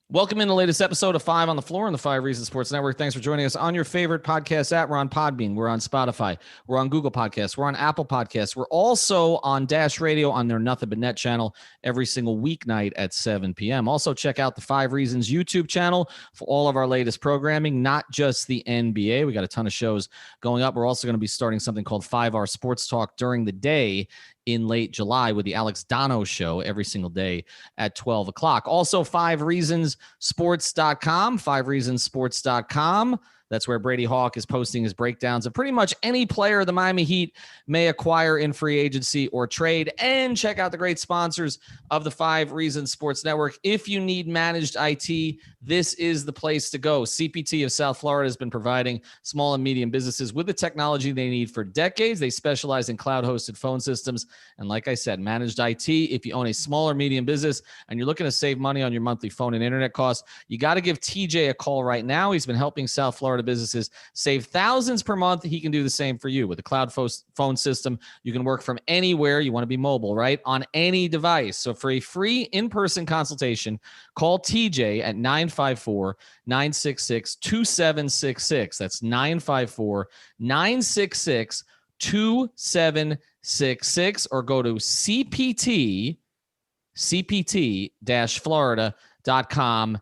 Welcome in the latest episode of Five on the Floor on the Five Reasons Sports Network. Thanks for joining us on your favorite podcast app. We're on Podbean. We're on Spotify. We're on Google Podcasts. We're on Apple Podcasts. We're also on Dash Radio on their Nothing But Net channel every single weeknight at 7 p.m. Also, check out the Five Reasons YouTube channel for all of our latest programming, not just the NBA. We got a ton of shows going up. We're also going to be starting something called 5-Hour Sports Talk during the day in late July with the Alex Dono show every single day at 12 o'clock. Also, 5reasonsports.com, 5reasonsports.com. That's where Brady Hawk is posting his breakdowns of pretty much any player the Miami Heat may acquire in free agency or trade. And check out the great sponsors of the 5 Reasons Sports Network. If you need managed IT, this is the place to go. CPT of South Florida has been providing small and medium businesses with the technology they need for decades. They specialize in cloud-hosted phone systems. And like I said, managed IT, if you own a small or medium business and you're looking to save money on your monthly phone and internet costs, you got to give TJ a call right now. He's been helping South Florida businesses save thousands per month. He can do the same for you with a cloud phone system. You can work from anywhere. You want to be mobile, right? On any device. So for a free in-person consultation, call TJ at 954-966-2766. That's 954-966-2766, or go to cpt-florida.com,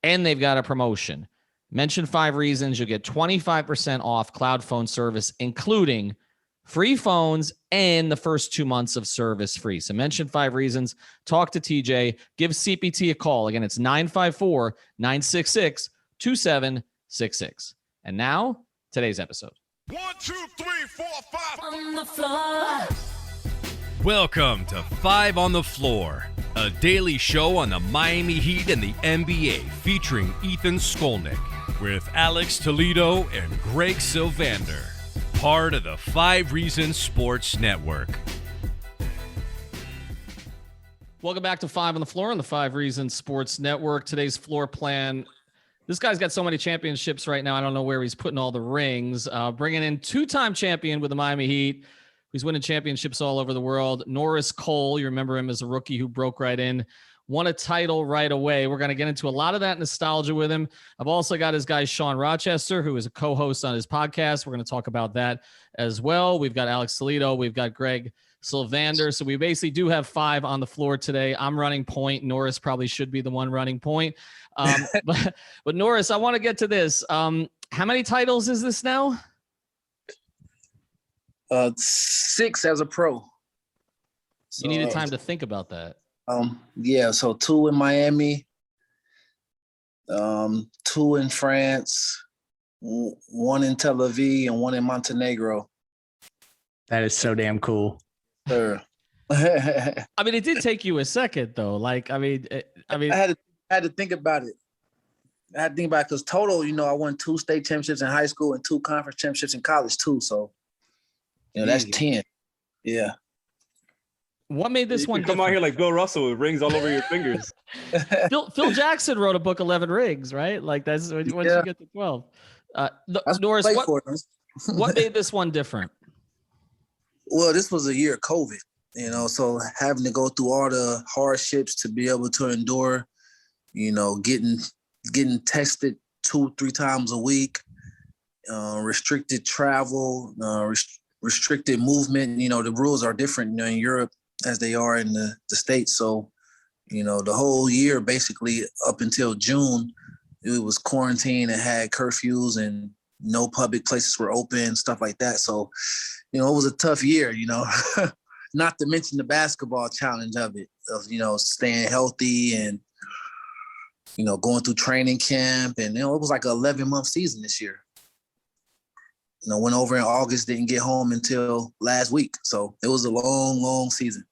and they've got a promotion. Mention 5 Reasons, you'll get 25% off cloud phone service, including free phones and the first 2 months of service free. So mention 5 Reasons, talk to TJ, give CPT a call. Again, it's 954-966-2766. And now, today's episode. 1, 2, 3, 4, 5 on the floor. Welcome to 5 on the Floor, a daily show on the Miami Heat and the NBA featuring Ethan Skolnick with Alex Toledo and Greg Sylvander, part of the 5 Reasons Sports Network. Welcome back to 5 on the Floor on the 5 Reasons Sports Network. Today's floor plan. This guy's got so many championships right now, I don't know where he's putting all the rings. Bringing in two-time champion with the Miami Heat. He's winning championships all over the world. Norris Cole, you remember him as a rookie who broke right in, won a title right away. We're going to get into a lot of that nostalgia with him. I've also got his guy, Sean Rochester, who is a co-host on his podcast. We're going to talk about that as well. We've got Alex Toledo. We've got Greg Sylvander. So we basically do have 5 on the floor today. I'm running point. Norris probably should be the one running point. But Norris, I want to get to this. How many titles is this now? 6 as a pro. You needed time to think about that. Yeah, so 2 in Miami, 2 in France, 1 in Tel Aviv, and 1 in Montenegro. That is so damn cool. Sure. I mean, it did take you a second, though. Like, I mean, I had to think about it. I had to think about it because total, I won 2 state championships in high school and 2 conference championships in college too. So, that's 10. Yeah. What made this one come out here like Bill Russell with rings all over your fingers? Phil Jackson wrote a book, 11 Rings, right? Like that's once you get to 12. Norris, what made this one different? Well, this was a year of COVID, so having to go through all the hardships to be able to endure, getting tested 2-3 times a week, restricted travel, restricted movement. The rules are different in Europe as they are in the States. So, the whole year, basically up until June, it was quarantine and had curfews and no public places were open, stuff like that. So, it was a tough year, not to mention the basketball challenge of it, of, staying healthy and, going through training camp. And, it was like an 11-month season this year. Went over in August, didn't get home until last week. So it was a long, long season.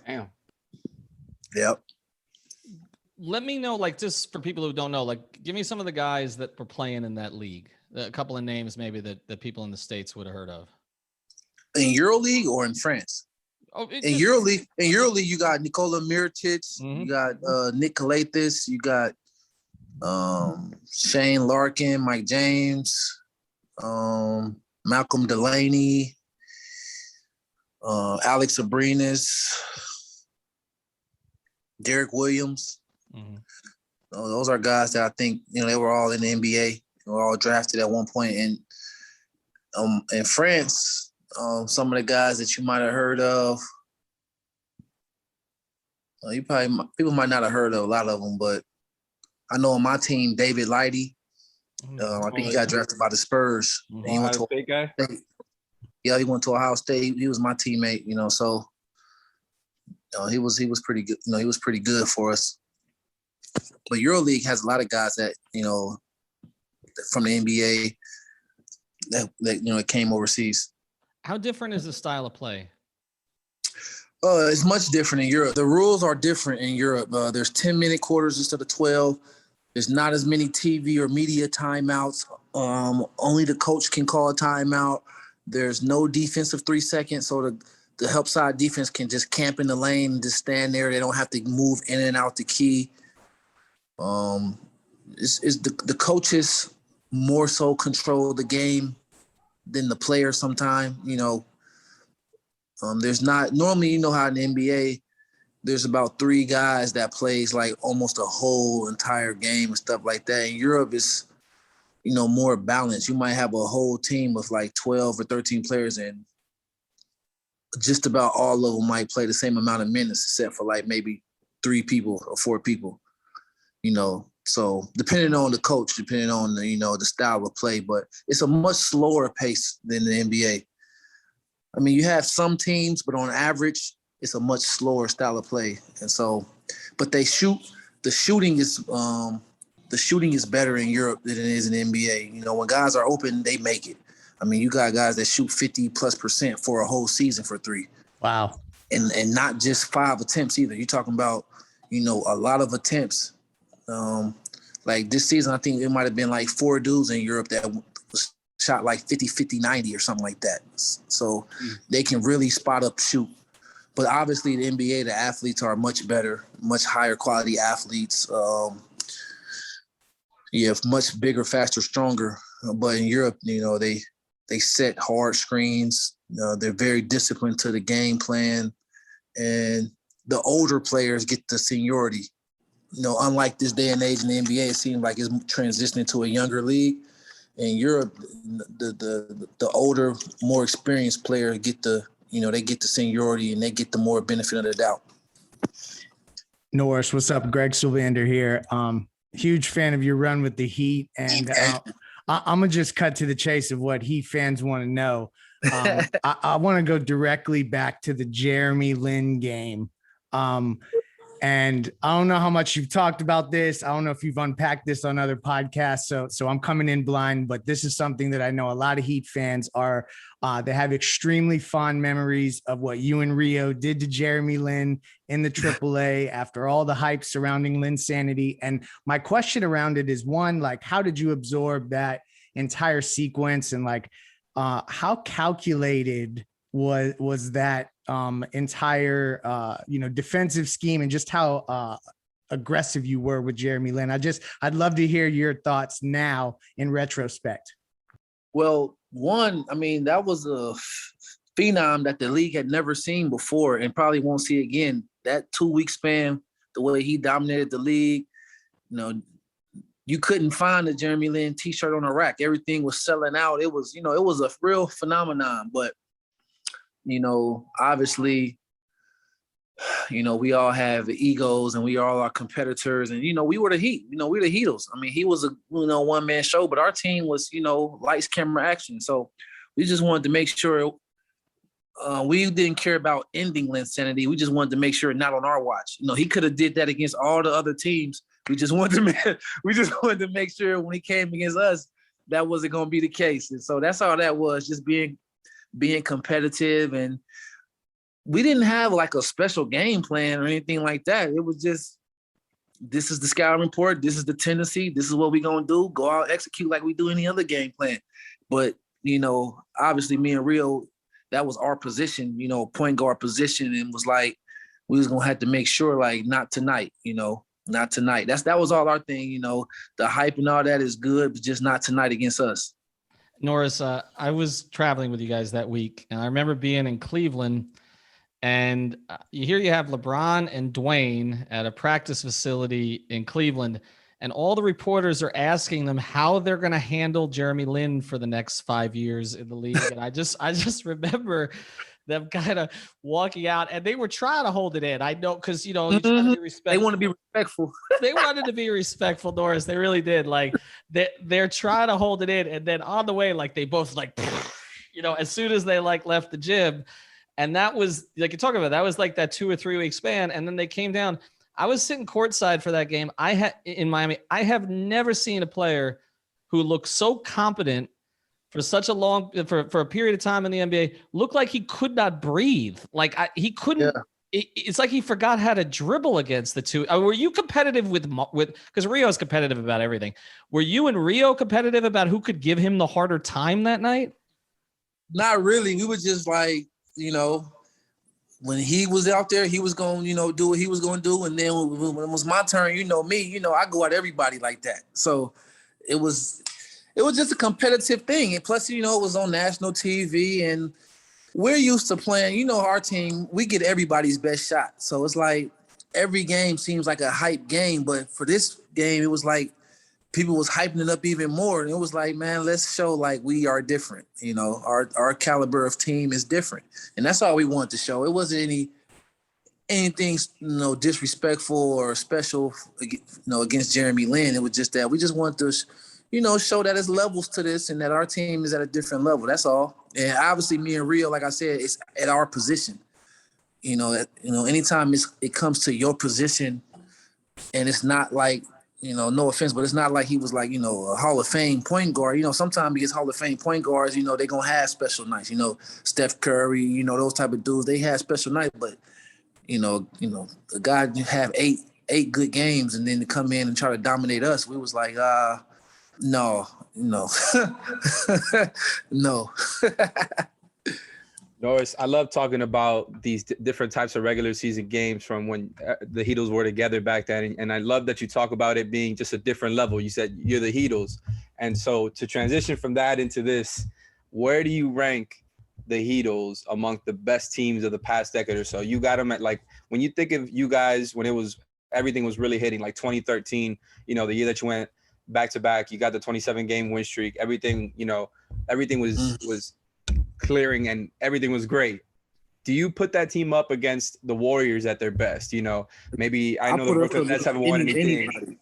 Damn. Yep. Let me know, like, just for people who don't know, like, give me some of the guys that were playing in that league. A couple of names maybe that people in the States would have heard of. In EuroLeague or in France? In EuroLeague, you got Nikola Mirotic, you got Nick Kalathis, you got Shane Larkin, Mike James, Malcolm Delaney, Alex Abrinas, Derek Williams. Those are guys that I think, they were all in the NBA. They were all drafted at one point. And in France, some of the guys that you might have heard of, people might not have heard of a lot of them, but I know on my team, David Lighty, I think he got drafted by the Spurs. And he went to Ohio State guy? Yeah, he went to Ohio State. He was my teammate, so he was pretty good. He was pretty good for us. But EuroLeague has a lot of guys that, from the NBA that came overseas. How different is the style of play? It's much different in Europe. The rules are different in Europe. There's 10-minute quarters instead of 12. There's not as many TV or media timeouts. Only the coach can call a timeout. There's no defensive 3 seconds, so the help side defense can just camp in the lane and just stand there. They don't have to move in and out the key. It's the coaches more so control the game than the players sometimes. There's not normally, how in the NBA, there's about 3 guys that plays like almost a whole entire game and stuff like that. In Europe, it's, more balanced. You might have a whole team with like 12 or 13 players, and just about all of them might play the same amount of minutes, except for like maybe 3 people or 4 people. So depending on the coach, depending on the, the style of play, but it's a much slower pace than the NBA. I mean, you have some teams, but on average, it's a much slower style of play. And so, but the shooting is better in Europe than it is in the NBA. When guys are open, they make it. I mean, you got guys that shoot 50+% for a whole season for 3. Wow. And not just 5 attempts either. You're talking about, a lot of attempts. Like this season, I think it might have been like 4 dudes in Europe that shot like 50, 90 or something like that. So they can really spot up shoot. But obviously the NBA, the athletes are much better, much higher quality athletes. Much bigger, faster, stronger. But in Europe, they set hard screens. They're very disciplined to the game plan. And the older players get the seniority. Unlike this day and age in the NBA, it seems like it's transitioning to a younger league. In Europe, the older, more experienced players get they get the seniority and they get the more benefit of the doubt. Norris, what's up? Greg Sylvander here. Huge fan of your run with the Heat, and I'm gonna just cut to the chase of what Heat fans want to know. I want to go directly back to the Jeremy Lin game. And I don't know how much you've talked about this. I don't know if you've unpacked this on other podcasts. So I'm coming in blind, but this is something that I know a lot of Heat fans are, they have extremely fond memories of what you and Rio did to Jeremy Lin in the AAA after all the hype surrounding Linsanity. And my question around it is, one, like, how did you absorb that entire sequence? And like, how calculated was that entire defensive scheme, and just how aggressive you were with Jeremy Lin? I'd love to hear your thoughts now in retrospect. Well, one, I mean, that was a phenom that the league had never seen before and probably won't see again. That 2-week span, the way he dominated the league, you couldn't find a Jeremy Lin t-shirt on a rack. Everything was selling out. It was, it was a real phenomenon. But obviously, we all have egos and we all are competitors, and, we were the Heat, we the Heatles. I mean, he was a, one-man show, but our team was, lights, camera, action. So we just wanted to make sure we didn't care about ending Linsanity. We just wanted to make sure not on our watch. He could have did that against all the other teams. We just wanted to make sure when he came against us, that wasn't going to be the case. And so that's all that was, just being competitive. And we didn't have like a special game plan or anything like that. It was just, this is the scouting report. This is the tendency. This is what we're going to do. Go out, execute like we do any other game plan. But, obviously me and Rio, that was our position, point guard position, and was like, we was going to have to make sure, like, not tonight, not tonight. That was all our thing, the hype and all that is good, but just not tonight against us. Norris, I was traveling with you guys that week, and I remember being in Cleveland, and you have LeBron and Dwayne at a practice facility in Cleveland. and all the reporters are asking them how they're going to handle Jeremy Lin for the next 5 years in the league. And I just remember them kind of walking out, and they were trying to hold it in. I know, because you try to be respectful. They want to be respectful. They wanted to be respectful, Norris. They really did. Like they're trying to hold it in, and then on the way, like they both like, as soon as they like left the gym, and that was like you're talking about. That was like that 2 or 3 week span, and then they came down. I was sitting courtside for that game. In Miami. I have never seen a player who looked so competent for such a long for a period of time in the NBA, looked like he could not breathe. Like he couldn't. Yeah. It's like he forgot how to dribble against the two. Were you competitive with because Rio's competitive about everything? Were you and Rio competitive about who could give him the harder time that night? Not really. We were just like, when he was out there, he was going to, do what he was going to do. And then when it was my turn, me, I go at everybody like that. So it was just a competitive thing. And plus, it was on national TV, and we're used to playing, our team, we get everybody's best shot. So it's like every game seems like a hype game. But for this game, it was like people was hyping it up even more. And it was like, man, let's show like we are different. Our caliber of team is different. And that's all we wanted to show. It wasn't anything, disrespectful or special, against Jeremy Lin. It was just that we just wanted to show that there's levels to this and that our team is at a different level. That's all. And obviously me and Rio, like I said, it's at our position. Anytime it comes to your position, and it's not like, no offense, but it's not like he was like, a Hall of Fame point guard. Sometimes because Hall of Fame point guards, they're going to have special nights. Steph Curry, those type of dudes, they have special nights. But, the guy have eight good games and then to come in and try to dominate us, we was like, no. No. Norris, I love talking about these different types of regular season games from when the Heatles were together back then. And I love that you talk about it being just a different level. You said you're the Heatles. And so to transition from that into this, where do you rank the Heatles among the best teams of the past decade or so? You got them at like, when you think of you guys, when everything was really hitting, like 2013, the year that you went back to back, you got the 27-game win streak. Everything was clearing and everything was great. Do you put that team up against the Warriors at their best? Maybe I know the Brooklyn Nets haven't won anything.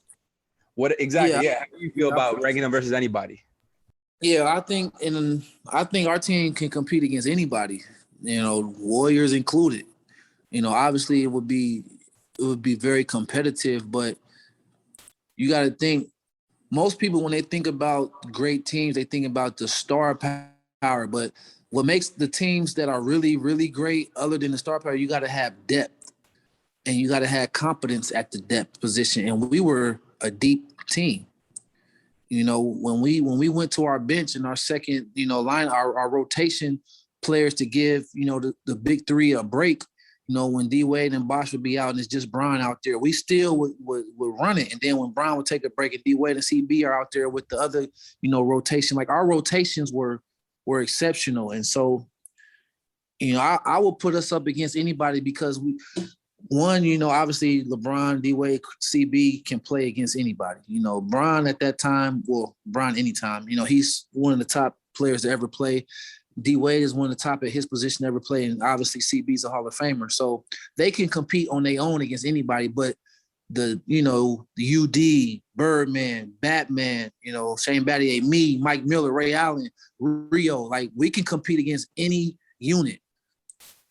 What exactly? Yeah. How do you feel about ranking them versus anybody? Yeah, I think our team can compete against anybody. Warriors included. Obviously it would be very competitive, but you got to think. Most people, when they think about great teams, they think about the star power. But what makes the teams that are really, really great, other than the star power, you got to have depth, and you got to have competence at the depth position. And we were a deep team. When we went to our bench in our second, line, our rotation players to give, the big three a break. When D Wade and Bosh would be out and it's just Bron out there, we still would run it. And then when Bron would take a break and D Wade and CB are out there with the other, rotation, like our rotations were exceptional. And so, I will put us up against anybody because obviously LeBron, D Wade, CB can play against anybody. Bron at that time, Bron anytime, he's one of the top players to ever play. D Wade is one of the top at his position ever played, and obviously CB's a Hall of Famer. So they can compete on their own against anybody. But the UD, Birdman, Batman, Shane Battier, me, Mike Miller, Ray Allen, Rio, like we can compete against any unit,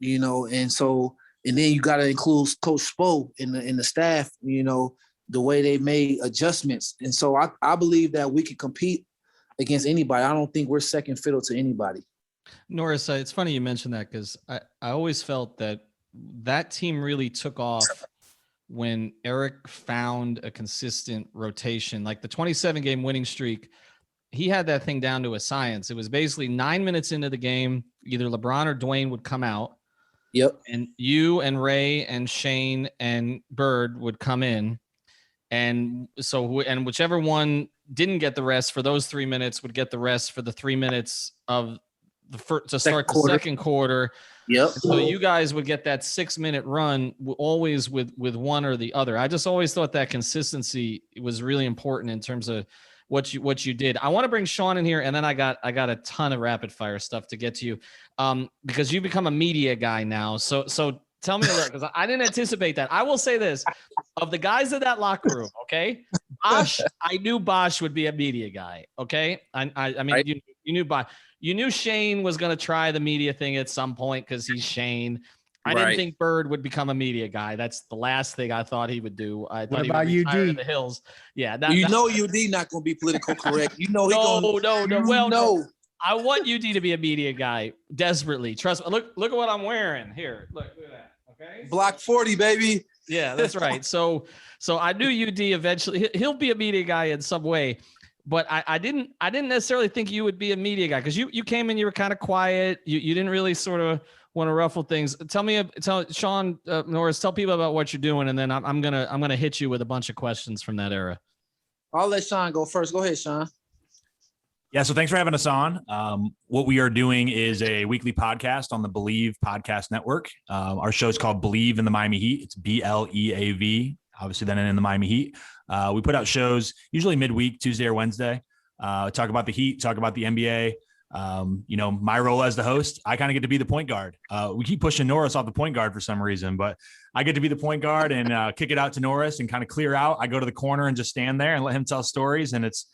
and so and then you got to include Coach Spo in the staff, the way they made adjustments. And so I believe that we can compete against anybody. I don't think we're second fiddle to anybody. Norris, it's funny you mentioned that because I always felt that team really took off when Eric found a consistent rotation. Like the 27-game winning streak, he had that thing down to a science. It was basically 9 minutes into the game, either LeBron or Dwayne would come out. Yep. And you and Ray and Shane and Bird would come in. And so, and whichever one didn't get the rest for those 3 minutes would get the rest for the 3 minutes of to start the second quarter Yep. So you guys would get that 6-minute run always with one or the other. I just always thought that consistency was really important in terms of what you did. I want to bring Sean in here, and then I got a ton of rapid fire stuff to get to you, because you become a media guy now. So tell me a little, because I didn't anticipate that. I will say this: of the guys in that locker room, okay, Bosh, I knew Bosh would be a media guy. Okay, I mean, right. you knew Bosh. You knew Shane was going to try the media thing at some point because he's Shane. I didn't think Bird would become a media guy. That's the last thing I thought he would do. I thought he would retire in the hills. Yeah. UD not going to be political correct. You know, no. Well, no. I want UD to be a media guy desperately. Trust me. Look at what I'm wearing here. Look at that. Okay. Block 40, baby. Yeah, that's right. So I knew UD eventually he'll be a media guy in some way. But I didn't necessarily think you would be a media guy, because you came in, you were kind of quiet. You didn't really sort of want to ruffle things. Tell Sean Norris, tell people about what you're doing, and then I'm gonna hit you with a bunch of questions from that era. I'll let Sean go first. Go ahead, Sean. Yeah, so thanks for having us on. What we are doing is a weekly podcast on the Believe Podcast Network. Our show is called Believe in the Miami Heat. It's BLEAV, obviously then in the Miami Heat. We put out shows usually midweek, Tuesday or Wednesday. Talk about the Heat, talk about the NBA. My role as the host, I kind of get to be the point guard. We keep pushing Norris off the point guard for some reason, but I get to be the point guard and kick it out to Norris and kind of clear out. I go to the corner and just stand there and let him tell stories. And it's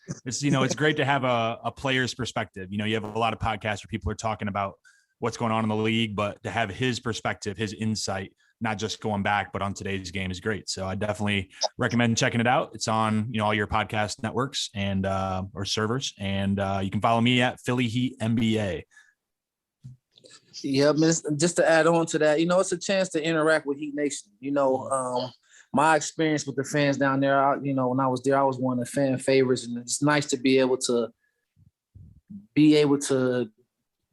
great to have a player's perspective. You have a lot of podcasts where people are talking about what's going on in the league, but to have his perspective, his insight, not just going back, but on today's game is great. So I definitely recommend checking it out. It's on, all your podcast networks and, or servers. And you can follow me at Philly Heat NBA. Yeah, just to add on to that, it's a chance to interact with Heat Nation. My experience with the fans down there, when I was there, I was one of the fan favorites, and it's nice to be able to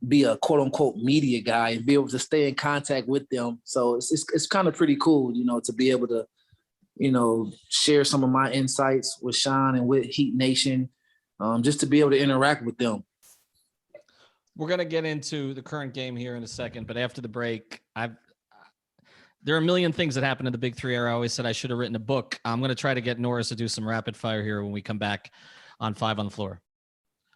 be a quote unquote media guy and be able to stay in contact with them. So it's kind of pretty cool, to be able to, share some of my insights with Sean and with Heat Nation, just to be able to interact with them. We're going to get into the current game here in a second, but after the break, there are a million things that happened in the Big Three era. I always said I should have written a book. I'm going to try to get Norris to do some rapid fire here when we come back on 5 on the Floor.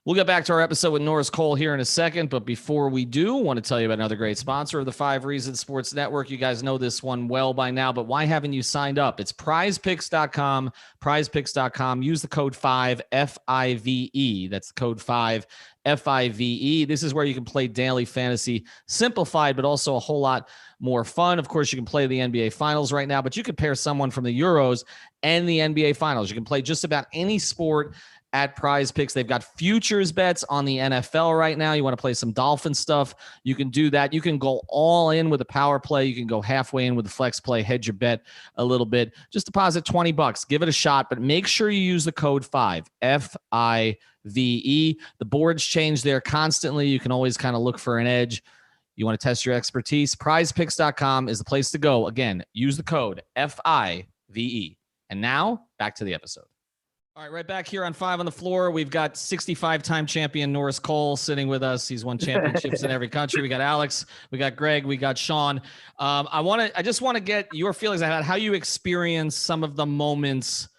We'll get back to our episode with Norris Cole here in a second, but before we do, I want to tell you about another great sponsor of the 5 Reasons Sports Network. You guys know this one well by now, but why haven't you signed up? It's prizepicks.com, prizepicks.com. Use the code 5, F-I-V-E. That's the code 5, F-I-V-E. This is where you can play daily fantasy, simplified, but also a whole lot more fun. Of course, you can play the NBA Finals right now, but you could pair someone from the Euros and the NBA Finals. You can play just about any sport at Prize Picks. They've got futures bets on the NFL right now. You want to play some Dolphin stuff, you can do that. You can go all in with a power play. You can go halfway in with a flex play, hedge your bet a little bit. Just deposit $20. Give it a shot, but make sure you use the code 5, F-I-V-E. The boards change there constantly. You can always kind of look for an edge. You want to test your expertise? PrizePicks.com is the place to go. Again, use the code F-I-V-E. And now, back to the episode. All right, right back here on 5 on the Floor. We've got 65-time champion Norris Cole sitting with us. He's won championships in every country. We got Alex, we got Greg, we got Sean. I just want to get your feelings about how you experience some of the moments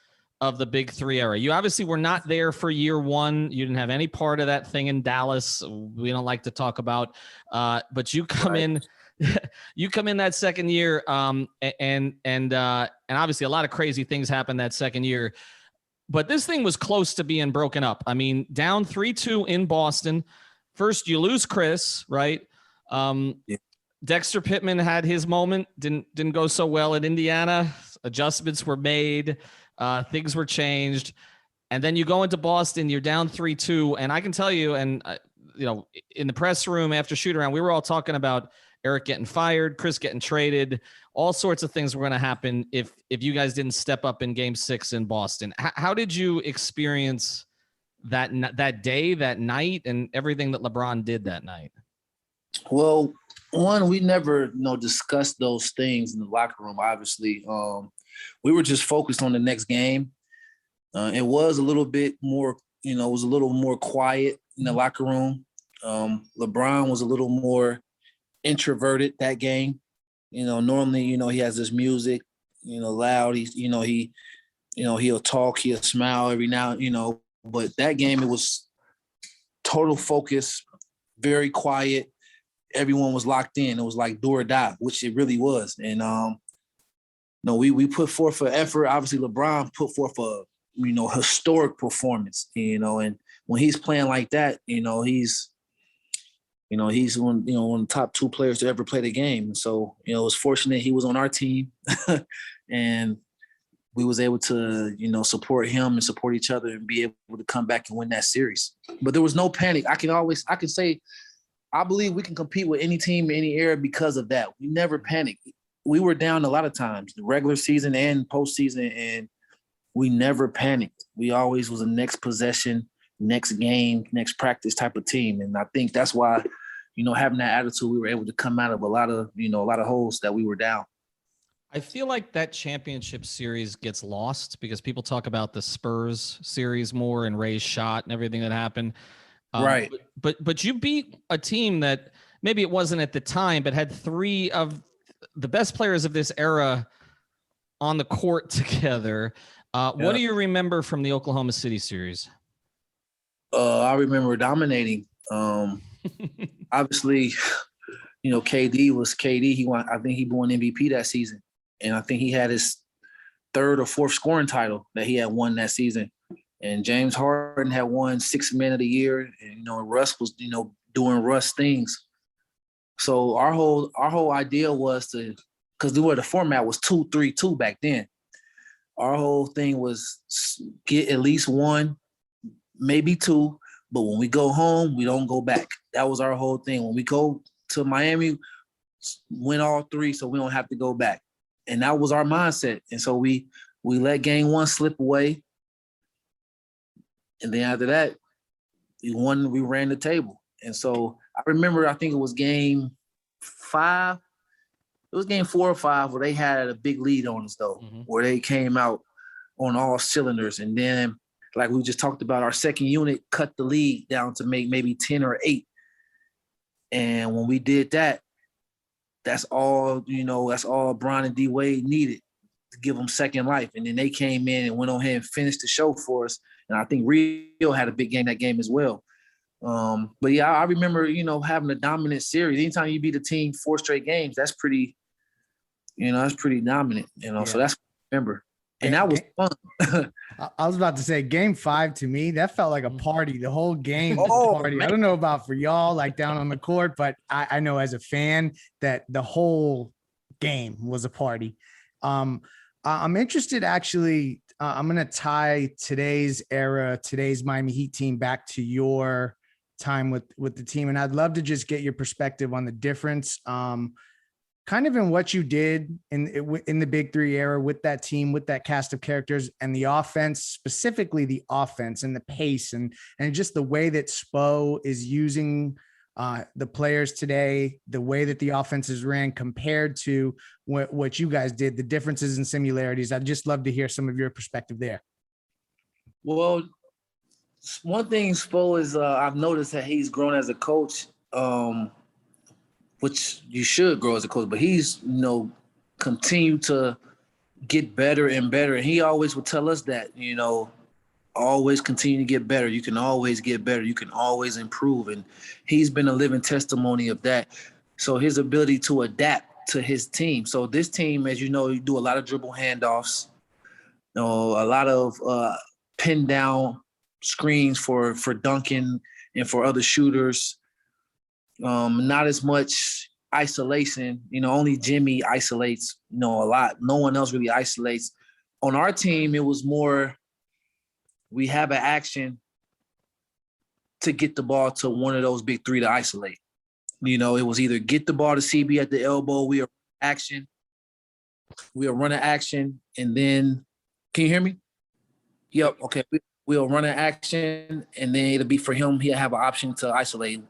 of the Big Three era. You obviously were not there for year one. You didn't have any part of that thing in Dallas. We don't like to talk about, but you come in. You come in that second year, and obviously a lot of crazy things happened that second year. But this thing was close to being broken up. I mean, down 3-2 in Boston. First, you lose Chris, right? Yeah. Dexter Pittman had his moment. Didn't go so well at Indiana. Adjustments were made. Things were changed. And then you go into Boston. You're down 3-2. And I can tell you, and in the press room after shoot around, we were all talking about Eric getting fired, Chris getting traded, all sorts of things were going to happen if you guys didn't step up in Game 6 in Boston. How did you experience that day, that night, and everything that LeBron did that night? Well, one, we never discussed those things in the locker room. Obviously, we were just focused on the next game. It was a little bit more, it was a little more quiet in the locker room. LeBron was a little more introverted that game. Normally, he has this music, loud. He'll talk, he'll smile every now, but that game, it was total focus, very quiet. Everyone was locked in. It was like do or die, which it really was. And, we put forth an effort. Obviously, LeBron put forth a, historic performance, and when he's playing like that, he's one of the top 2 players to ever play the game. And so, it was fortunate he was on our team and we was able to, support him and support each other and be able to come back and win that series. But there was no panic. I can say, I believe we can compete with any team in any era because of that. We never panicked. We were down a lot of times, the regular season and postseason, and we never panicked. We always was a next possession, next game, next practice type of team. And I think that's why, having that attitude, we were able to come out of a lot of holes that we were down. I feel like that championship series gets lost because people talk about the Spurs series more and Ray's shot and everything that happened. Right. But you beat a team that maybe it wasn't at the time, but had 3 of the best players of this era on the court together. What do you remember from the Oklahoma City series? I remember dominating. Obviously, KD was KD. I think he won MVP that season. And I think he had his 3rd or 4th scoring title that he had won that season. And James Harden had won 6th Man of the Year. And, Russ was, doing Russ things. So our whole idea was because the format was 2-3-2 back then. Our whole thing was get at least 1, maybe 2. But when we go home, we don't go back. That was our whole thing. When we go to Miami, win all 3 so we don't have to go back. And that was our mindset. And so we let game 1 slip away. And then after that, we ran the table. And so I remember, I think it was game 5. It was game 4 or 5 where they had a big lead on us, though, where they came out on all cylinders. And then, like we just talked about, our second unit cut the lead down to make maybe 10 or 8. And when we did that, that's all Bron and D Wade needed to give them second life. And then they came in and went on ahead and finished the show for us. And I think Rio had a big game that game as well. But yeah, I remember, having a dominant series. Anytime you beat a team 4 straight games, that's pretty dominant, Yeah. So that's what I remember. And that was fun. I was about to say game 5 to me, that felt like a party. The whole game was a party. Man. I don't know about for y'all, like down on the court, but I know as a fan that the whole game was a party. I'm interested, actually. I'm going to tie today's Miami Heat team back to your time with the team. And I'd love to just get your perspective on the difference, kind of in what you did in the Big 3 era with that team, with that cast of characters, and the offense, specifically the offense and the pace and just the way that Spo is using the players today, the way that the offenses ran compared to what you guys did, the differences and similarities. I'd just love to hear some of your perspective there. Well, one thing Spo is, I've noticed that he's grown as a coach, which you should grow as a coach, but he's, continued to get better and better. And he always would tell us that, always continue to get better. You can always get better. You can always improve. And he's been a living testimony of that. So his ability to adapt to his team. So this team, as you know, you do a lot of dribble handoffs, a lot of pin down screens for Duncan and for other shooters. Not as much isolation, only Jimmy isolates, a lot. No one else really isolates. On our team, it was more, we have an action to get the ball to one of those big 3 to isolate. It was either get the ball to CB at the elbow, we'll run an action, and then, can you hear me? Yep, okay. We'll run an action, and then it'll be for him, he'll have an option to isolate.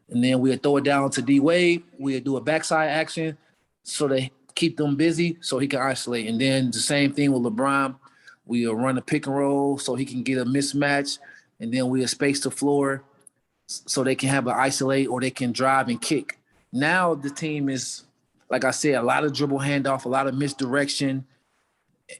And then we'll throw it down to D Wade. We'll do a backside action so they keep them busy so he can isolate. And then the same thing with LeBron. We'll run a pick and roll so he can get a mismatch. And then we'll space the floor so they can have an isolate or they can drive and kick. Now the team is, like I said, a lot of dribble handoff, a lot of misdirection,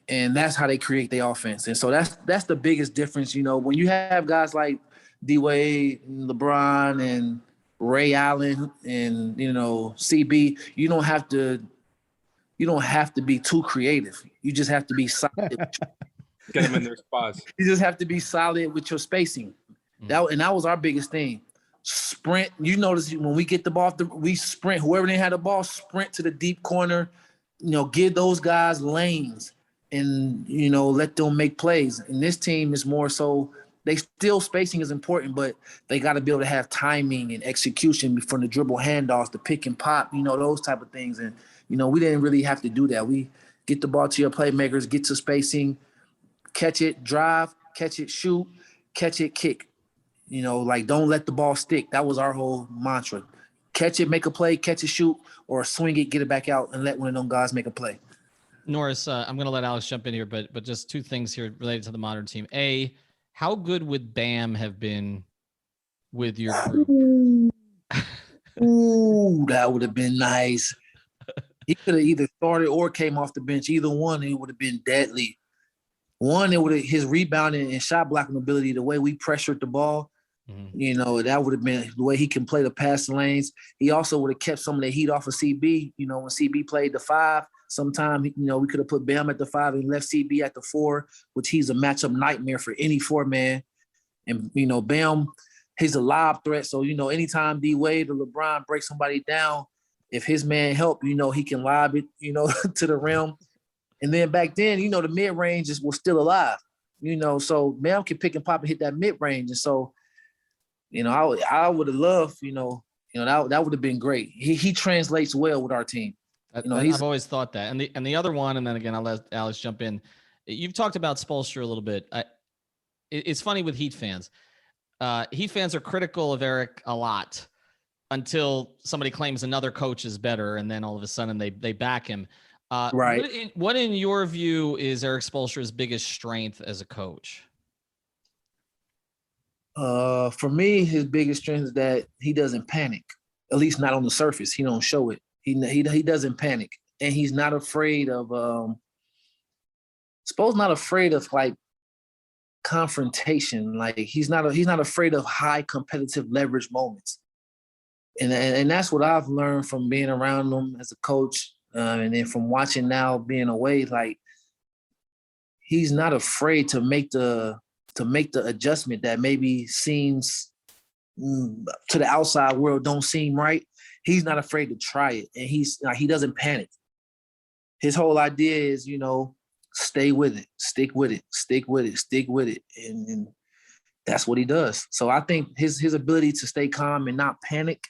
and that's how they create their offense. And so that's the biggest difference. You know, when you have guys like D-Wade, LeBron, and Ray Allen, and CB, you don't have to be too creative. You just have to be solid. Get them in their spots. You just have to be solid with your spacing. That was our biggest thing. Sprint. You notice when we get the ball, we sprint. Whoever they had the ball, sprint to the deep corner. Give those guys lanes and let them make plays. And this team is more so. They still spacing is important, but they got to be able to have timing and execution from the dribble handoffs, the pick and pop. Those type of things. And we didn't really have to do that. We get the ball to your playmakers, get to spacing, catch it, drive, catch it, shoot, catch it, kick. Don't let the ball stick. That was our whole mantra. Catch it, make a play, catch it, shoot, or swing it, get it back out, and let one of them guys make a play. Norris, I'm going to let Alex jump in here, but just two things here related to the modern team. A, how good would Bam have been with your group? Ooh, that would have been nice. He could have either started or came off the bench. Either one, it would have been deadly. One, it would have his rebounding and shot blocking ability, the way we pressured the ball. That would have been the way he can play the passing lanes. He also would have kept some of the heat off of CB. When CB played the 5, sometime we could have put Bam at the 5 and left CB at the 4, which he's a matchup nightmare for any 4-man. And Bam, he's a lob threat. So anytime D-Wade or LeBron break somebody down, if his man help, he can lob it, to the rim. And then back then, the mid range was still alive. So Bam can pick and pop and hit that mid range. And so, I would have loved, that would have been great. He translates well with our team. I've always thought that. And the other one, and then again, I'll let Alex jump in. You've talked about Spoelstra a little bit. It's funny with Heat fans. Heat fans are critical of Eric a lot until somebody claims another coach is better, and then all of a sudden they back him. Right. What in your view is Eric Spoelstra's biggest strength as a coach? For me, his biggest strength is that he doesn't panic. At least not on the surface. He don't show it. He doesn't panic, and he's not afraid of. Spoel's not afraid of like confrontation. Like he's not afraid of high competitive leverage moments, and that's what I've learned from being around him as a coach. And then from watching now being away, like he's not afraid to make the adjustment that maybe seems to the outside world don't seem right. He's not afraid to try it, and he doesn't panic. His whole idea is, stay with it, stick with it, stick with it, stick with it, and that's what he does. So I think his ability to stay calm and not panic.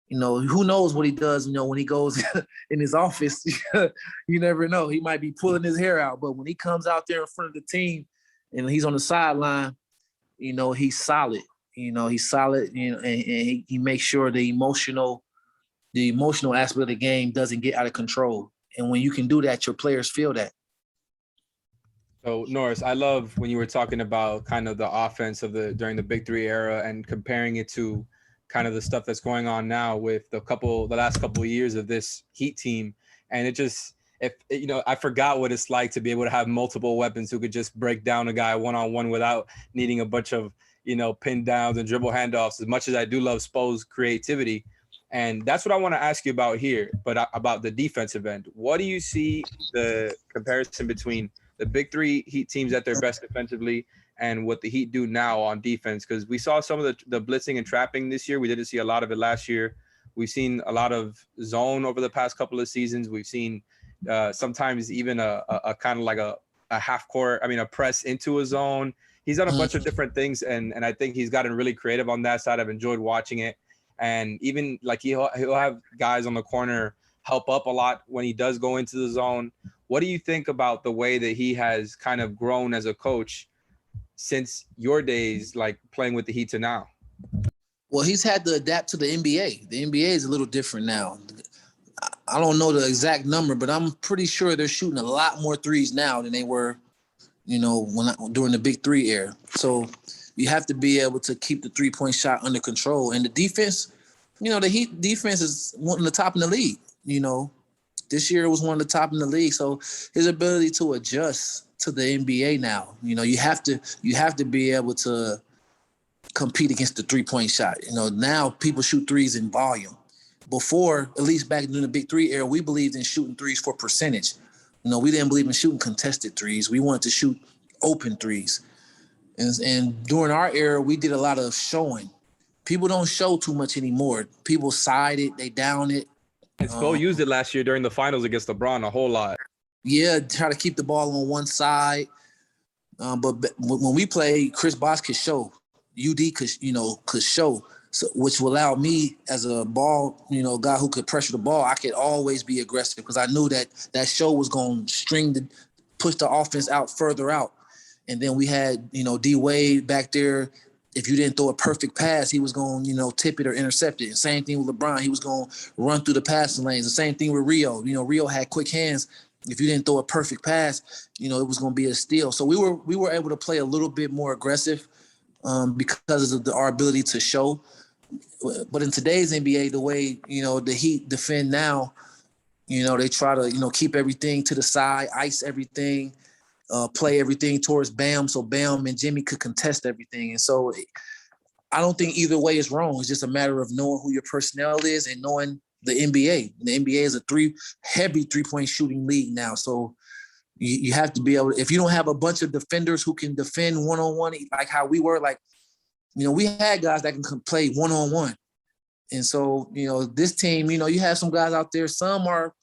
Who knows what he does, when he goes in his office, you never know. He might be pulling his hair out, but when he comes out there in front of the team and he's on the sideline, he's solid. He's solid, and he makes sure the emotional aspect of the game doesn't get out of control. And when you can do that, your players feel that. So Norris, I love when you were talking about kind of the offense during the Big Three era and comparing it to kind of the stuff that's going on now with the last couple of years of this Heat team. And it just, I forgot what it's like to be able to have multiple weapons who could just break down a guy one-on-one without needing a bunch of, pin downs and dribble handoffs, as much as I do love Spo's creativity. And that's what I want to ask you about here, but about the defensive end. What do you see the comparison between the Big Three Heat teams at their best defensively and what the Heat do now on defense? Because we saw some of the blitzing and trapping this year. We didn't see a lot of it last year. We've seen a lot of zone over the past couple of seasons. We've seen sometimes even a kind of like a half court, a press into a zone. He's done a bunch of different things, and I think he's gotten really creative on that side. I've enjoyed watching it. And even like he'll have guys on the corner help up a lot when he does go into the zone. What do you think about the way that he has kind of grown as a coach since your days, like playing with the Heat to now? Well, he's had to adapt to the NBA. The NBA is a little different now. I don't know the exact number, but I'm pretty sure they're shooting a lot more threes now than they were, during the Big Three era. So you have to be able to keep the 3-point shot under control. And the defense, the Heat defense is one of the top in the league. This year it was one of the top in the league. So his ability to adjust to the NBA now, you have to be able to compete against the 3-point shot. Now people shoot threes in volume. Before, at least back in the Big Three era, we believed in shooting threes for percentage. We didn't believe in shooting contested threes. We wanted to shoot open threes. And during our era, we did a lot of showing. People don't show too much anymore. People side it, they down it. And Spo used it last year during the finals against LeBron a whole lot. Yeah, try to keep the ball on one side. But when we played, Chris Bosh could show. UD could show. So, which will allow me as a ball, guy who could pressure the ball, I could always be aggressive because I knew that show was going to push the offense out further out. And then we had, D Wade back there. If you didn't throw a perfect pass, he was going, tip it or intercept it. And same thing with LeBron. He was going to run through the passing lanes. The same thing with Rio. Rio had quick hands. If you didn't throw a perfect pass, it was going to be a steal. So we were able to play a little bit more aggressive because of our ability to show. But in today's NBA, the way, the Heat defend now, they try to, keep everything to the side, ice everything, play everything towards Bam so Bam and Jimmy could contest everything. And so I don't think either way is wrong. It's just a matter of knowing who your personnel is and knowing the NBA. The NBA is a heavy three-point shooting league now. So you have to be able to, if you don't have a bunch of defenders who can defend one-on-one, like how we were, we had guys that can play one-on-one. And so, this team, you have some guys out there, some are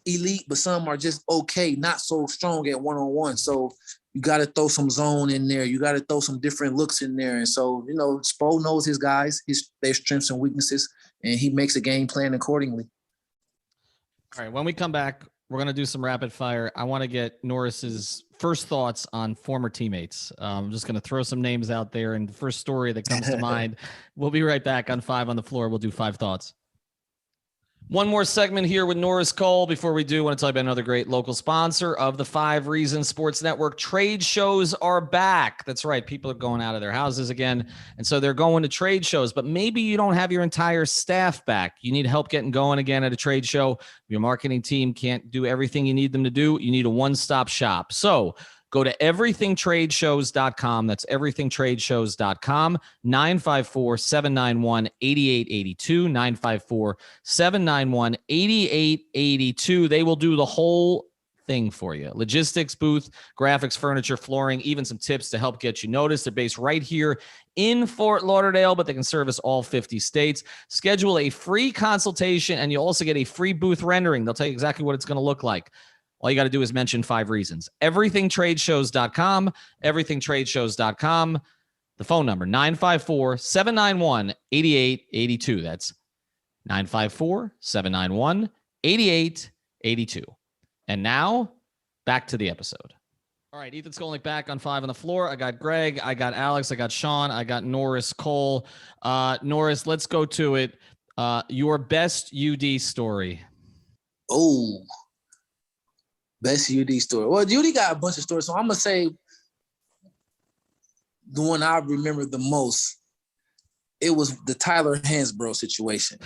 elite, but some are just okay, not so strong at one-on-one. So you got to throw some zone in there. You got to throw some different looks in there. And so, Spo knows his guys, their strengths and weaknesses, and he makes a game plan accordingly. All right, when we come back, we're going to do some rapid fire. I want to get Norris's first thoughts on former teammates. I'm just going to throw some names out there, and the first story that comes to mind. We'll be right back on 5 on the Floor. We'll do 5 thoughts. One more segment here with Norris Cole. Before we do, I want to tell you about another great local sponsor of the 5 Reasons Sports Network. Trade shows are back. That's right. People are going out of their houses again, and so they're going to trade shows. But maybe you don't have your entire staff back. You need help getting going again at a trade show. Your marketing team can't do everything you need them to do. You need a one-stop shop. So go to everythingtradeshows.com. That's everythingtradeshows.com. 954-791-8882. 954-791-8882. They will do the whole thing for you. Logistics, booth, graphics, furniture, flooring, even some tips to help get you noticed. They're based right here in Fort Lauderdale, but they can service all 50 states. Schedule a free consultation, and you'll also get a free booth rendering. They'll tell you exactly what it's going to look like. All you got to do is mention 5 Reasons. Everythingtradeshows.com, everythingtradeshows.com. The phone number, 954-791-8882. That's 954-791-8882. And now, back to the episode. All right, Ethan Skolnick back on 5 on the Floor. I got Greg, I got Alex, I got Sean, I got Norris Cole. Norris, let's go to it. Your best UD story. Oh, best UD story. Well, UD got a bunch of stories, so I'm going to say the one I remember the most, it was the Tyler Hansbrough situation.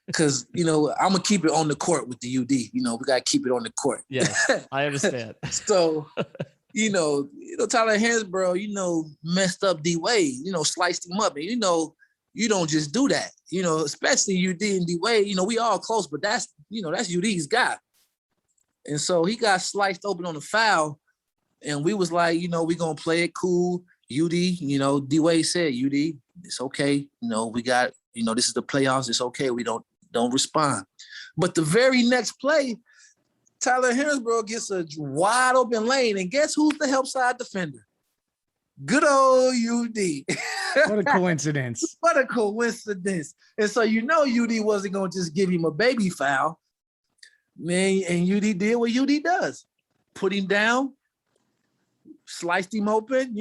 Because, I'm going to keep it on the court with the UD. We got to keep it on the court. Yes, I understand. So, Tyler Hansbrough, messed up D Wade, sliced him up. And, you don't just do that, especially UD and D Wade. We all close, but that's UD's guy. And so he got sliced open on the foul, and we was like, we going to play it cool. UD, D Wade said, UD, it's okay. We got, this is the playoffs. It's okay. We don't respond. But the very next play, Tyler Hansbrough gets a wide open lane, and guess who's the help side defender? Good old UD. What a coincidence. What a coincidence. And so UD wasn't going to just give him a baby foul. Man, and UD did what UD does. Put him down, sliced him open,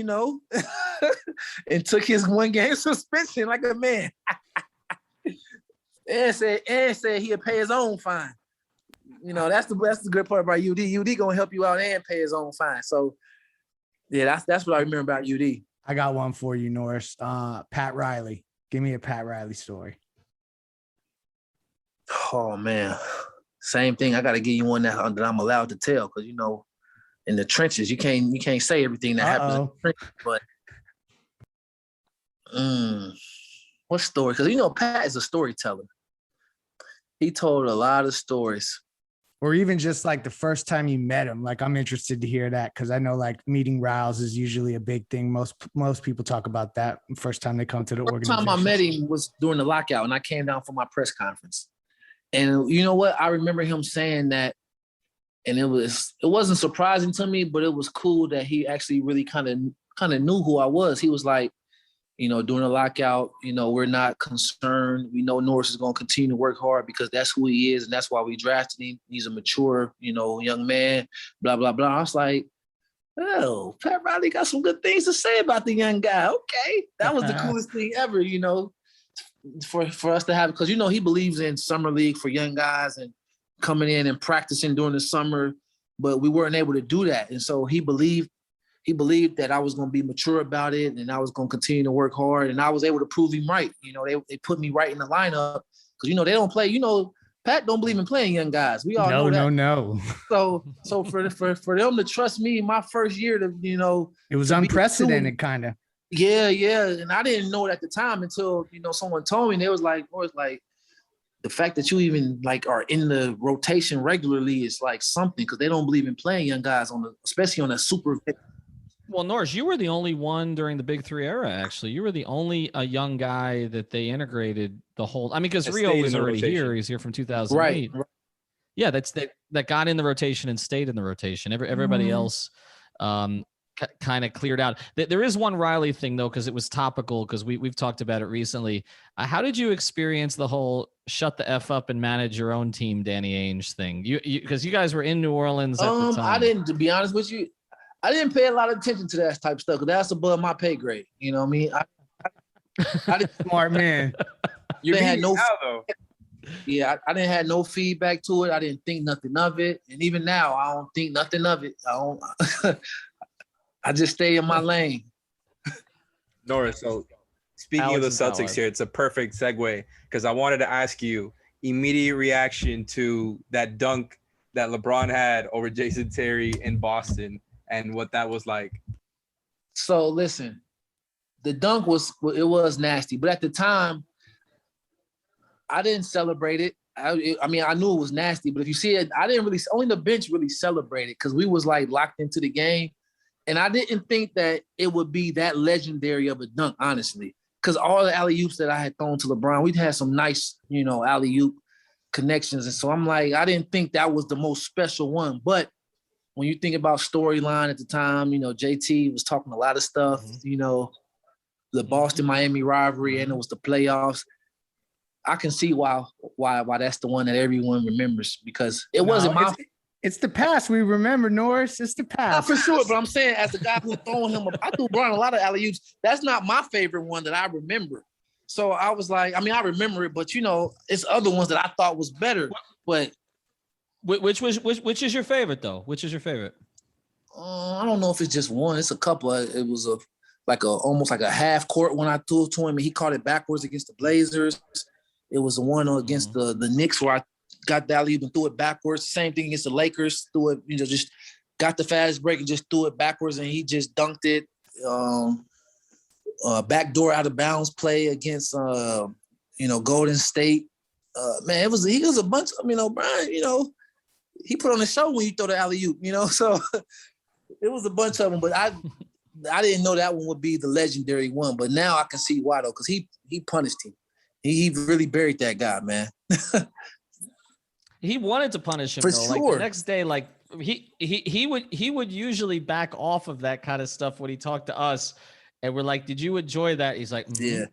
and took his 1-game suspension like a man. and said he'll pay his own fine. That's the good part about UD. UD gonna help you out and pay his own fine. So yeah, that's what I remember about UD. I got one for you, Norris. Pat Riley. Give me a Pat Riley story. Oh man, same thing. I got to give you one that I'm allowed to tell because in the trenches you can't say everything that happens in the trenches. But what story? Because Pat is a storyteller. He told a lot of stories. Or even just like the first time you met him. Like I'm interested to hear that because I know like meeting Riles is usually a big thing. Most people talk about that first time they come to the organization. The first time I met him was during the lockout, and I came down for my press conference. And you know what? I remember him saying that, and it wasn't surprising to me, but it was cool that he actually really kind of knew who I was. He was like, during the lockout, we're not concerned. We know Norris is going to continue to work hard because that's who he is, and that's why we drafted him. He's a mature, young man, blah, blah, blah. I was like, oh, Pat Riley got some good things to say about the young guy. Okay. That was the coolest thing ever, for us to have, because, he believes in summer league for young guys and coming in and practicing during the summer, but we weren't able to do that. And so he believed that I was going to be mature about it and I was going to continue to work hard. And I was able to prove him right. They put me right in the lineup because, they don't play, Pat don't believe in playing young guys. We all know that. No. So for them to trust me my first year to, it was unprecedented kind of. Yeah. And I didn't know it at the time until, someone told me, and it was like, the fact that you even like are in the rotation regularly is like something because they don't believe in playing young guys especially on a super. Well, Norris, you were the only one during the Big Three era, actually. You were the only young guy that they integrated the whole – I mean, because Rio was already here. He's here from 2008. Right. Yeah, that got in the rotation and stayed in the rotation. Everybody else kind of cleared out. There is one Riley thing, though, because it was topical because we've talked about it recently. How did you experience the whole shut the F up and manage your own team, Danny Ainge thing? Because you guys were in New Orleans at the time. I didn't, to be honest with you. I didn't pay a lot of attention to that type of stuff because that's above my pay grade. You know what I mean? I didn't, smart man. You had no. Though. Yeah, I didn't have no feedback to it. I didn't think nothing of it, and even now, I don't think nothing of it. I just stay in my lane. Norris, so speaking of the Celtics here, it's a perfect segue because I wanted to ask you immediate reaction to that dunk that LeBron had over Jason Terry in Boston. And what that was like. So listen, the dunk was nasty, but at the time, I didn't celebrate it. I mean, I knew it was nasty, but if you see it, only the bench really celebrated because we was like locked into the game. And I didn't think that it would be that legendary of a dunk, honestly, because all the alley-oops that I had thrown to LeBron, we'd had some nice, alley-oop connections. And so I'm like, I didn't think that was the most special one, but when you think about storyline at the time, JT was talking a lot of stuff, the Boston-Miami rivalry, and it was the playoffs. I can see why that's the one that everyone remembers because it wasn't my. It's the past we remember, Norris. It's the past. Not for sure, but I'm saying as the guy who throwing him, I threw Brian a lot of alley-oops. That's not my favorite one that I remember. So I was like, I mean, I remember it, but it's other ones that I thought was better, but. Which is your favorite though? Which is your favorite? I don't know if it's just one. It's a couple. It was almost like a half court when I threw it to him and he caught it backwards against the Blazers. It was the one against the Knicks where I got the alley-oop and threw it backwards. Same thing against the Lakers. Threw it, just got the fast break and just threw it backwards and he just dunked it. Backdoor out of bounds play against Golden State. Man, he was a bunch. Brian, he put on a show when you throw the alley-oop, so it was a bunch of them, but I didn't know that one would be the legendary one, but now I can see why though, because he punished him. He really buried that guy, man. He wanted to punish him for though. sure. Like the next day, like he would usually back off of that kind of stuff when he talked to us, and we're like, "Did you enjoy that?" He's like, "Yeah."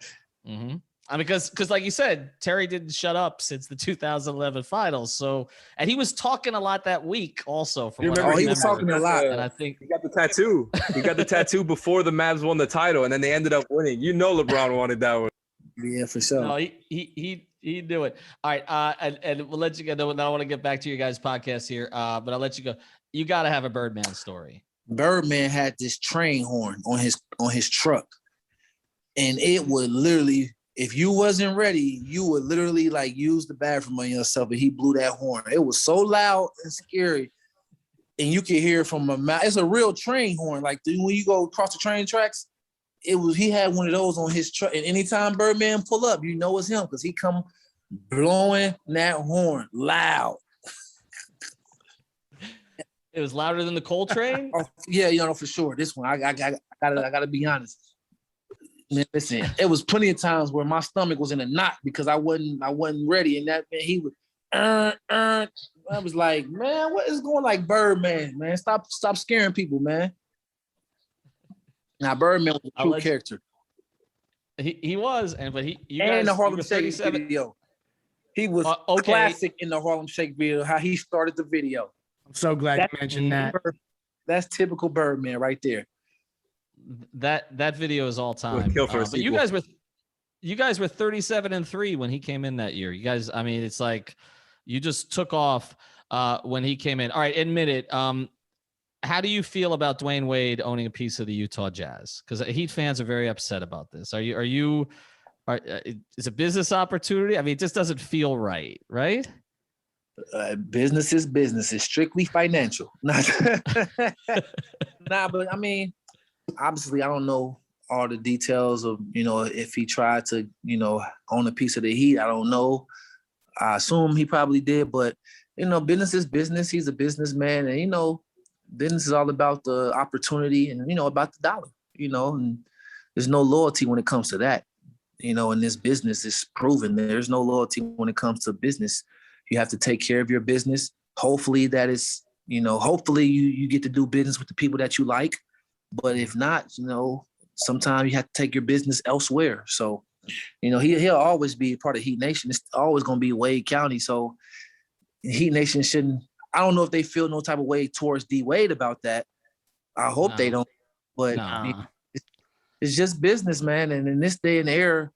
Mm-hmm. I mean, because like you said, Terry didn't shut up since the 2011 finals. So, and he was talking a lot that week also. From what I remember. He was talking a lot. And I think he got the tattoo. He got the tattoo before the Mavs won the title, and then they ended up winning. LeBron wanted that one. Yeah, for sure. No, he knew it. All right, and we'll let you go. Now I want to get back to your guys' podcast here, but I'll let you go. You got to have a Birdman story. Birdman had this train horn on his truck, and it would literally if you wasn't ready, you would literally like use the bathroom on yourself, and he blew that horn. It was so loud and scary, and you could hear it from a mouth. It's a real train horn, like when you go across the train tracks. He had one of those on his truck, and anytime Birdman pull up, you know it's him because he come blowing that horn loud. It was louder than the Cole train. Oh, yeah, for sure. This one, I gotta be honest. Man, listen, it was plenty of times where my stomach was in a knot because I wasn't ready, and that man, he would. I was like, man, what is going like Birdman, man? Stop scaring people, man. Now Birdman was a true character. He was, but you and guys, the Harlem Shake video. He was classic in the Harlem Shake video. How he started the video. I'm so glad you mentioned that. That's typical Birdman right there. That video is all time. But you guys were 37-3 when he came in that year. You guys, I mean, it's like you just took off when he came in. All right, admit it. How do you feel about Dwayne Wade owning a piece of the Utah Jazz? Because Heat fans are very upset about this. Is a business opportunity? I mean, it just doesn't feel right? Business is business. It's strictly financial. Nah, but I mean, obviously, I don't know all the details of, if he tried to, own a piece of the Heat. I don't know. I assume he probably did, but, business is business. He's a businessman, and, business is all about the opportunity and, about the dollar, and there's no loyalty when it comes to that. In this business, it's proven there's no loyalty when it comes to business. You have to take care of your business. Hopefully that is, hopefully you get to do business with the people that you like. But if not, sometimes you have to take your business elsewhere. So, he'll always be a part of Heat Nation. It's always going to be Wade County. So Heat Nation shouldn't, I don't know if they feel no type of way towards D Wade about that. I hope they don't, but it's just business, man. And in this day and era,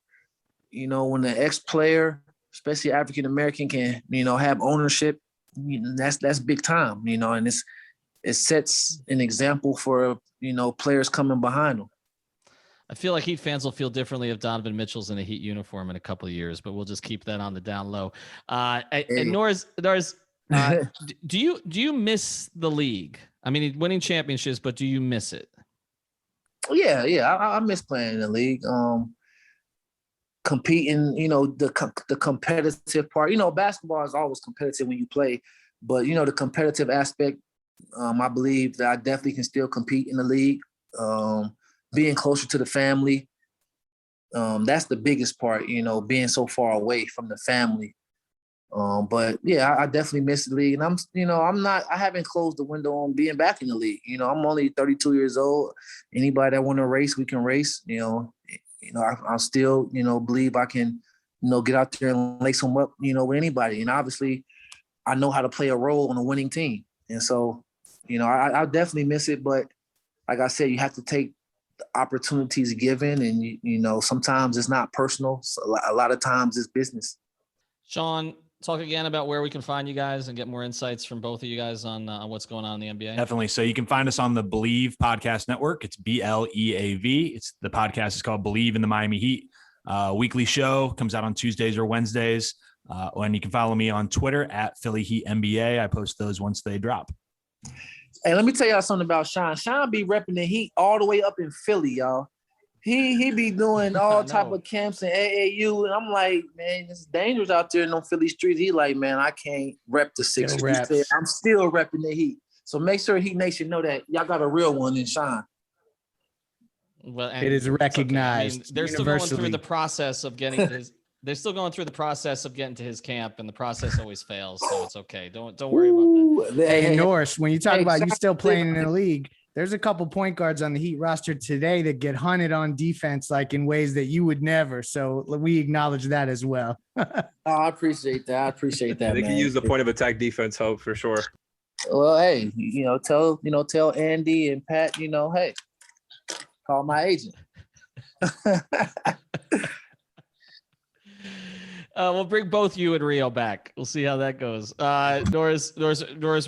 when the ex-player, especially African-American, can, have ownership, that's big time, and it sets an example for, players coming behind them. I feel like Heat fans will feel differently if Donovan Mitchell's in a Heat uniform in a couple of years, but we'll just keep that on the down low. And Norris, do you miss the league? I mean, winning championships, but do you miss it? Yeah. I miss playing in the league. Competing, the competitive part. Basketball is always competitive when you play, but the competitive aspect, I believe that I definitely can still compete in the league. Being closer to the family, that's the biggest part. Being so far away from the family. But yeah, I definitely miss the league, and I haven't closed the window on being back in the league. I'm only 32 years old. Anybody that want to race, we can race. I still, believe I can, get out there and lace them up, with anybody. And obviously, I know how to play a role on a winning team. And so, I definitely miss it. But like I said, you have to take the opportunities given, and sometimes it's not personal. So a lot of times it's business. Sean, talk again about where we can find you guys and get more insights from both of you guys on what's going on in the NBA. Definitely. So you can find us on the Believe Podcast Network. It's BLEAV. It's the podcast is called Believe in the Miami Heat. Weekly show comes out on Tuesdays or Wednesdays. And you can follow me on Twitter at Philly Heat NBA. I post those once they drop. Hey, let me tell y'all something about Sean. Sean be repping the Heat all the way up in Philly, y'all. He be doing all type of camps in AAU, and I'm like, man, it's dangerous out there in them Philly streets. He like, man, I can't rep the Sixers. I'm still repping the Heat. So make sure Heat Nation know that y'all got a real one in Sean. Well, it is recognized. Okay. I mean, they're still going through the process of getting his. They're still going through the process of getting to his camp, and the process always fails, so it's okay. Don't worry about that. Hey, Norris, when you talk about you still playing in the league, there's a couple point guards on the Heat roster today that get hunted on defense like in ways that you would never. So we acknowledge that as well. I appreciate that. They can use the point of attack defense, Hope, for sure. Well, hey, tell Andy and Pat, hey, call my agent. We'll bring both you and Rio back. We'll see how that goes. Norris,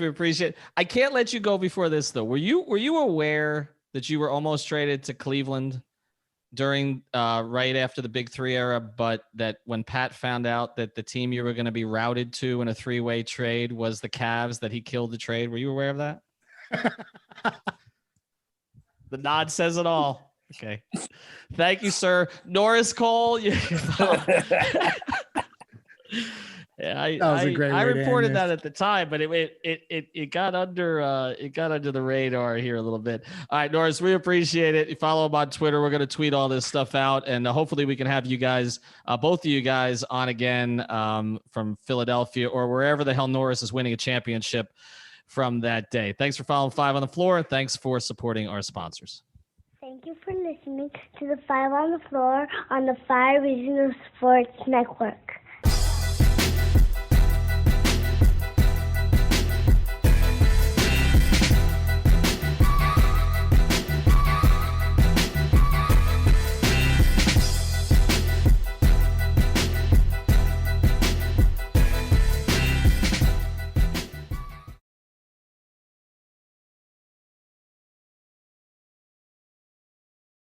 we appreciate it. I can't let you go before this though. Were you aware that you were almost traded to Cleveland during right after the Big Three era, but that when Pat found out that the team you were going to be routed to in a three-way trade was the Cavs, that he killed the trade. Were you aware of that? The nod says it all. Okay. Thank you, sir. Norris Cole. Yeah, I reported that at the time, but it got under the radar here a little bit. All right, Norris, we appreciate it. You follow him on Twitter. We're going to tweet all this stuff out, and hopefully we can have you guys, both of you guys, on again from Philadelphia or wherever the hell Norris is winning a championship from that day. Thanks for following Five on the Floor. Thanks for supporting our sponsors. Thank you for listening to the Five on the Floor on the Five Regional Sports Network.